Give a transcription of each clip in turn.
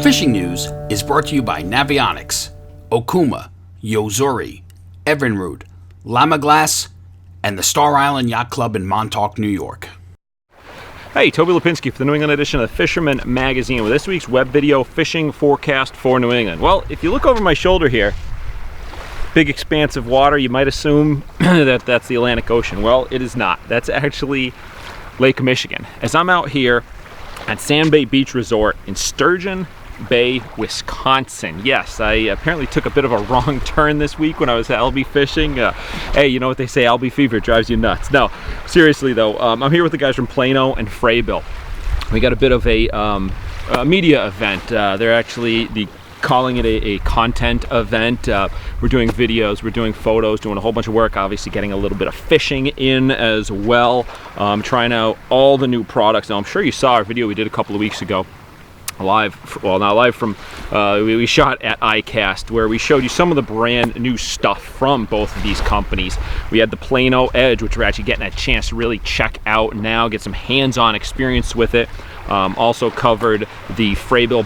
fishing news is brought to you by Navionics, Okuma, Yozuri, Evinrude, Llama Glass, and the Star Island Yacht Club in Montauk, New York. Hey, Toby Lapinski for the New England edition of the Fisherman magazine with this week's web video fishing forecast for New England. Well, if you look over my shoulder here, big expanse of water, you might assume that that's the Atlantic Ocean. Well, it is not. That's actually Lake Michigan. As I'm out here at Sand Bay Beach Resort in Sturgeon Bay, Wisconsin. Yes, I apparently took a bit of a wrong turn this week when I was albie fishing. Hey, you know what they say, albie fever drives you nuts. No, seriously though, I'm here with the guys from Plano and Frabill. We got a bit of a media event. They're actually calling it a content event. We're doing videos, we're doing photos, doing a whole bunch of work, obviously getting a little bit of fishing in as well, trying out all the new products. Now I'm sure you saw our video we did a couple of weeks ago. We shot at ICAST, where we showed you some of the brand new stuff from both of these companies. We had the Plano Edge, which we're actually getting a chance to really check out now, get some hands-on experience with it. Also covered the Frabill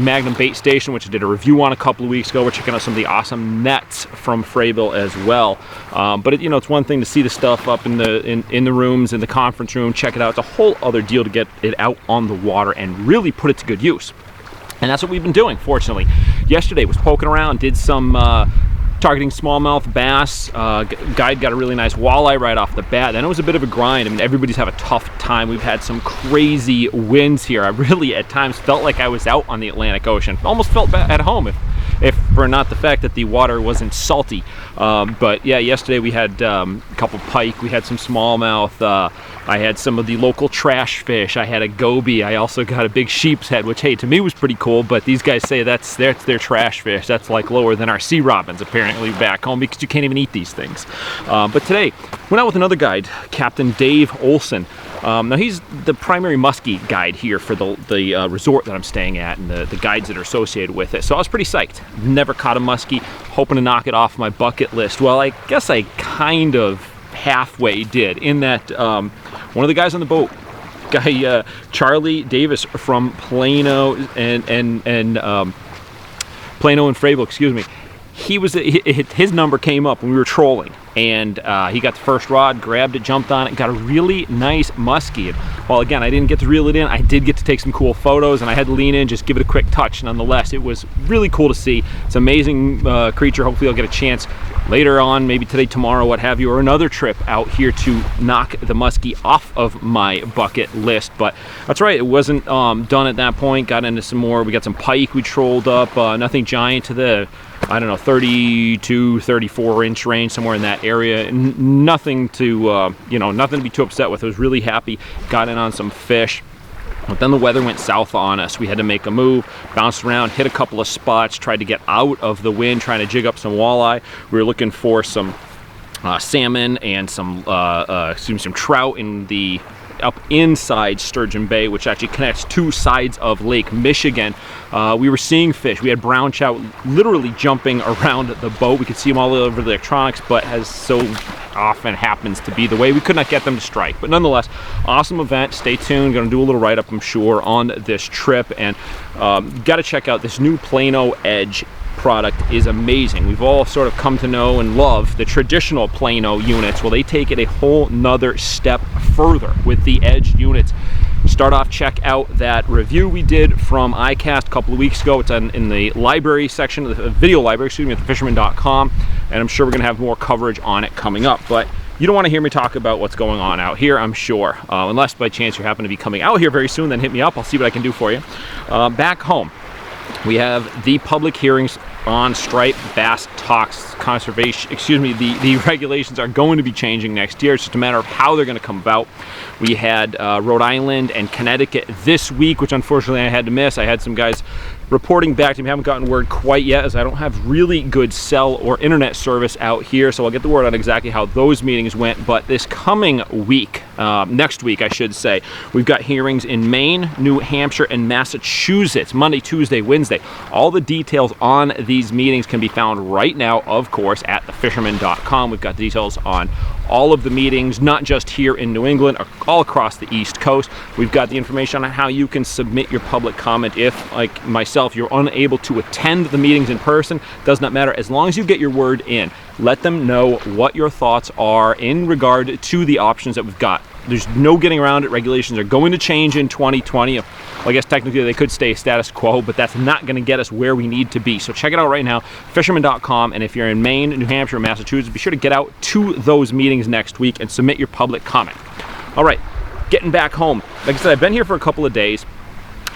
Magnum bait station, which I did a review on a couple of weeks ago. We're checking out some of the awesome nets from Frabill as well. But it's one thing to see the stuff up in the rooms, in the conference room, check it out. It's a whole other deal to get it out on the water and really put it to good use. And that's what we've been doing, fortunately. Yesterday was poking around, did some targeting smallmouth bass. Guide got a really nice walleye right off the bat. Then it was a bit of a grind. I mean, everybody's having a tough time. We've had some crazy winds here. I really, at times, felt like I was out on the Atlantic Ocean. Almost felt at home, if for not the fact that the water wasn't salty. But yeah, yesterday we had a couple pike. We had some smallmouth. I had some of the local trash fish. I had a goby. I also got a big sheep's head, which, hey, to me was pretty cool, but these guys say that's their trash fish. That's like lower than our sea robins, apparently, back home, because you can't even eat these things. But today, went out with another guide, Captain Dave Olson. Now he's the primary muskie guide here for the resort that I'm staying at, and the guides that are associated with it. So I was pretty psyched. Never caught a muskie, hoping to knock it off my bucket list. Well, I guess I kind of halfway did, in that one of the guys on the boat, Charlie Davis from Plano and Plano and Frabill, excuse me. His number came up when we were trolling, and he got the first rod, grabbed it, jumped on it, got a really nice muskie. And while again, I didn't get to reel it in, I did get to take some cool photos, and I had to lean in, just give it a quick touch. Nonetheless, it was really cool to see. It's an amazing creature. Hopefully I'll get a chance later on, maybe today, tomorrow, what have you, or another trip out here to knock the muskie off of my bucket list. But that's right, it wasn't done at that point. Got into some more. We got some pike we trolled up, nothing giant, to the, I don't know, 32, 34 inch range, somewhere in that area. Nothing to, nothing to be too upset with. I was really happy. Got in on some fish. But then the weather went south on us. We had to make a move, bounced around, hit a couple of spots, tried to get out of the wind, trying to jig up some walleye. We were looking for some salmon and some trout in the up inside Sturgeon Bay, which actually connects two sides of Lake Michigan. We were seeing fish. We had brown trout literally jumping around the boat. We could see them all over the electronics, but as so often happens to be the way, we could not get them to strike. But nonetheless, awesome event. Stay tuned. Going to do a little write-up, I'm sure, on this trip. And got to check out this new Plano Edge product. Is amazing. We've all sort of come to know and love the traditional Plano units. Well, they take it a whole nother step further with the Edge units. Start off, check out that review we did from ICAST a couple of weeks ago. It's in the library section, the video library, excuse me, at thefisherman.com, and I'm sure we're going to have more coverage on it coming up. But you don't want to hear me talk about what's going on out here, I'm sure. Unless by chance you happen to be coming out here very soon, then hit me up. I'll see what I can do for you. Back home, we have the public hearings on striped bass tax conservation. The regulations are going to be changing next year. It's just a matter of how they're going to come about. We had Rhode Island and Connecticut this week, which unfortunately I had to miss. I had some guys reporting back to me. Haven't gotten word quite yet, as I don't have really good cell or internet service out here, so I'll get the word on exactly how those meetings went. But this coming week, next week I should say, we've got hearings in Maine, New Hampshire, and Massachusetts, Monday, Tuesday, Wednesday. All the details on these meetings can be found right now, of course, at thefisherman.com. We've got details on all of the meetings, not just here in New England, all across the East Coast. We've got the information on how you can submit your public comment if, like myself, you're unable to attend the meetings in person. Does not matter, as long as you get your word in. Let them know what your thoughts are in regard to the options that we've got. There's no getting around it. Regulations are going to change in 2020. Well, I guess technically they could stay status quo, but that's not going to get us where we need to be. So check it out right now, fisherman.com. And if you're in Maine, New Hampshire, Massachusetts, be sure to get out to those meetings next week and submit your public comment. All right, getting back home. Like I said, I've been here for a couple of days.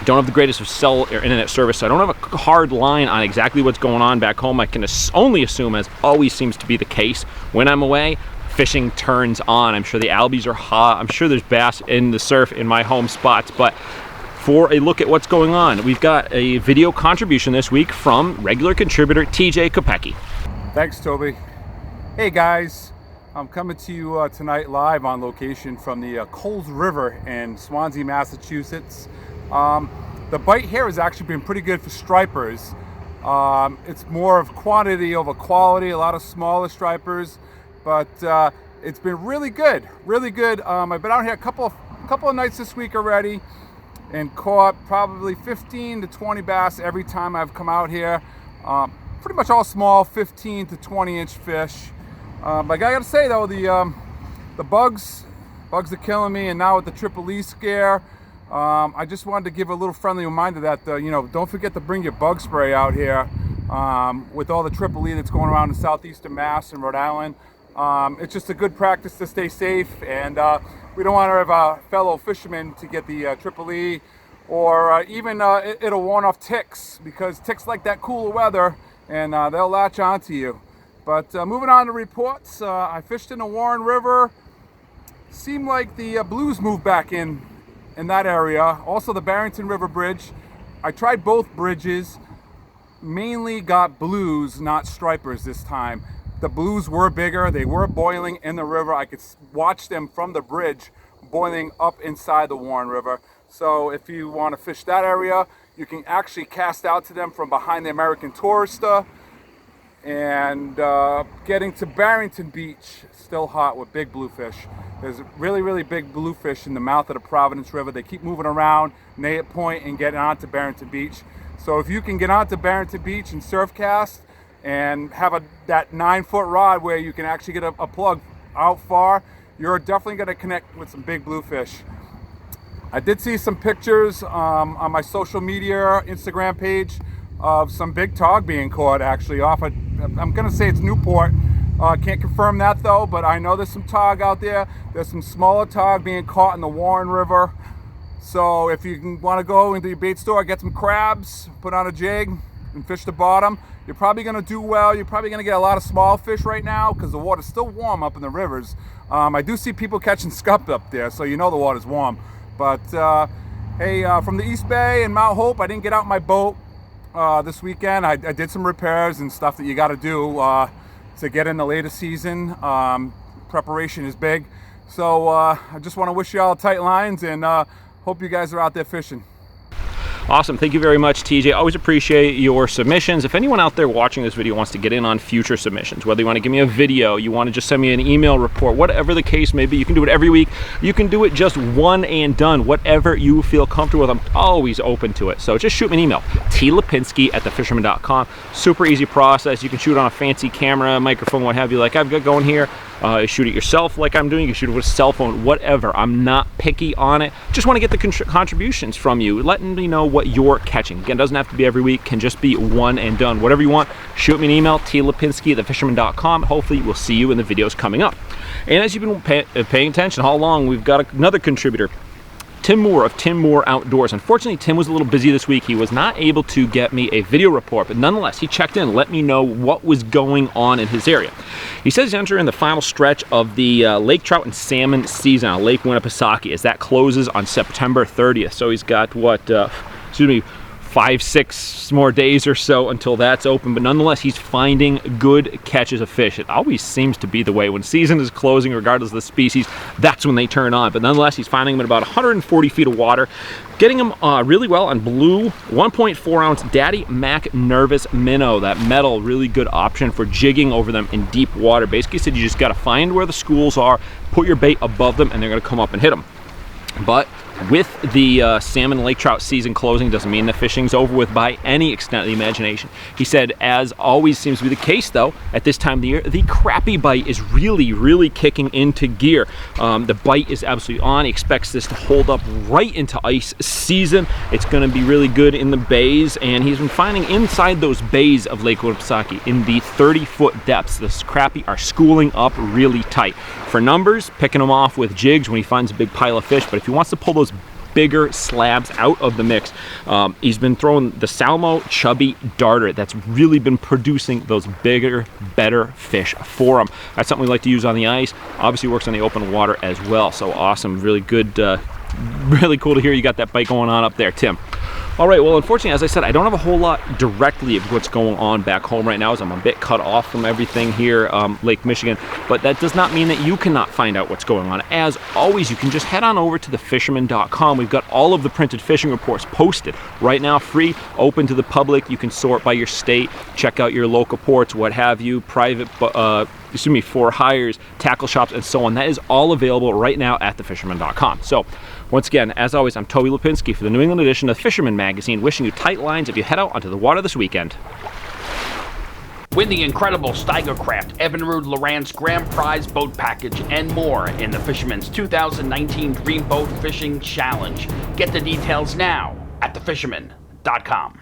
Don't have the greatest of cell or internet service, so I don't have a hard line on exactly what's going on back home. I can only assume, as always seems to be the case, when I'm away, fishing turns on. I'm sure the albies are hot. I'm sure there's bass in the surf in my home spots. But for a look at what's going on, we've got a video contribution this week from regular contributor TJ Kopecki. Thanks, Toby. Hey guys, I'm coming to you tonight live on location from the Coles River in Swansea, Massachusetts. The bite here has actually been pretty good for stripers. It's more of quantity over quality, a lot of smaller stripers, but it's been really good, really good. I've been out here a couple of nights this week already and caught probably 15 to 20 bass every time I've come out here. Pretty much all small 15 to 20 inch fish. But I gotta say though, the bugs are killing me, and now with the Triple E scare, I just wanted to give a little friendly reminder that, don't forget to bring your bug spray out here. With all the Triple E that's going around in southeastern Mass and Rhode Island. It's just a good practice to stay safe, and we don't want our fellow fishermen to get the Triple E, or even it'll warn off ticks, because ticks like that cooler weather, and they'll latch onto you. But moving on to reports, I fished in the Warren River. Seemed like the blues moved back in that area. Also the Barrington River Bridge. I tried both bridges. Mainly got blues, not stripers this time. The blues were bigger. They were boiling in the river. I could watch them from the bridge boiling up inside the Warren River. So if you want to fish that area, you can actually cast out to them from behind the American Tourister. And getting to Barrington Beach, still hot with big bluefish. There's really, really big bluefish in the mouth of the Providence River. They keep moving around Nayet Point and getting onto Barrington Beach. So if you can get onto Barrington Beach and surf cast and have that 9-foot rod where you can actually get a plug out far, you're definitely going to connect with some big bluefish. I did see some pictures on my social media Instagram page of some big tog being caught actually off of, I'm going to say it's Newport. Can't confirm that though, but I know there's some tog out there. There's some smaller tog being caught in the Warren River. So if you want to go into your bait store, get some crabs, put on a jig and fish the bottom, you're probably going to do well. You're probably going to get a lot of small fish right now because the water's still warm up in the rivers. I do see people catching scup up there, so you know the water's warm. But hey, from the East Bay and Mount Hope, I didn't get out my boat this weekend. I did some repairs and stuff that you got to do to get in the later season. Preparation is big. So I just want to wish you all tight lines, and hope you guys are out there fishing. Awesome. Thank you very much, TJ. Always appreciate your submissions. If anyone out there watching this video wants to get in on future submissions, whether you want to give me a video, you want to just send me an email report, whatever the case may be, you can do it every week. You can do it just one and done. Whatever you feel comfortable with, I'm always open to it. So just shoot me an email, Lapinski@thefisherman.com. Super easy process. You can shoot on a fancy camera, microphone, what have you, like I've got going here. Shoot it yourself like I'm doing. You can shoot it with a cell phone, whatever. I'm not picky on it. Just want to get the contributions from you, letting me know what you're catching. Again, doesn't have to be every week, can just be one and done. Whatever you want, shoot me an email, Lapinski@thefisherman.com. Hopefully we'll see you in the videos coming up. And as you've been paying attention all along, we've got another contributor, Tim Moore of Tim Moore Outdoors. Unfortunately, Tim was a little busy this week. He was not able to get me a video report, but nonetheless, he checked in, let me know what was going on in his area. He says he's entering the final stretch of the lake trout and salmon season on Lake Winnipesaukee as that closes on September 30th. So he's got, 4 5-6 more days or so until that's open, but nonetheless he's finding good catches of fish. It always seems to be the way when season is closing, regardless of the species, that's when they turn on. But nonetheless he's finding them at about 140 feet of water, getting them really well on blue 1.4 ounce Daddy Mac Nervous Minnow. That metal, really good option for jigging over them in deep water. Basically said you just got to find where the schools are, put your bait above them, and they're going to come up and hit them. But with the salmon and lake trout season closing doesn't mean the fishing's over with by any extent of the imagination. He said, as always seems to be the case though, at this time of the year, the crappie bite is really kicking into gear. The bite is absolutely on. He expects this to hold up right into ice season. It's going to be really good in the bays, and he's been finding inside those bays of Lake Winnipesaukee in the 30-foot depths, the crappie are schooling up really tight. For numbers, picking them off with jigs when he finds a big pile of fish, but if he wants to pull those bigger slabs out of the mix, he's been throwing the Salmo Chubby Darter. That's really been producing those bigger, better fish for him. That's something we like to use on the ice. Obviously works on the open water as well. So awesome, really good, really cool to hear you got that bite going on up there, Tim. All right, well, unfortunately, as I said, I don't have a whole lot directly of what's going on back home right now, as I'm a bit cut off from everything here, Lake Michigan, but that does not mean that you cannot find out what's going on. As always, you can just head on over to thefisherman.com. We've got all of the printed fishing reports posted right now, free, open to the public. You can sort by your state, check out your local ports, what have you, private, for hires, tackle shops, and so on. That is all available right now at thefisherman.com. So, once again, as always, I'm Toby Lapinski for the New England edition of Fisherman Magazine, wishing you tight lines if you head out onto the water this weekend. Win the incredible Steigercraft Evinrude Lowrance Grand Prize Boat Package and more in the Fisherman's 2019 Dreamboat Fishing Challenge. Get the details now at thefisherman.com.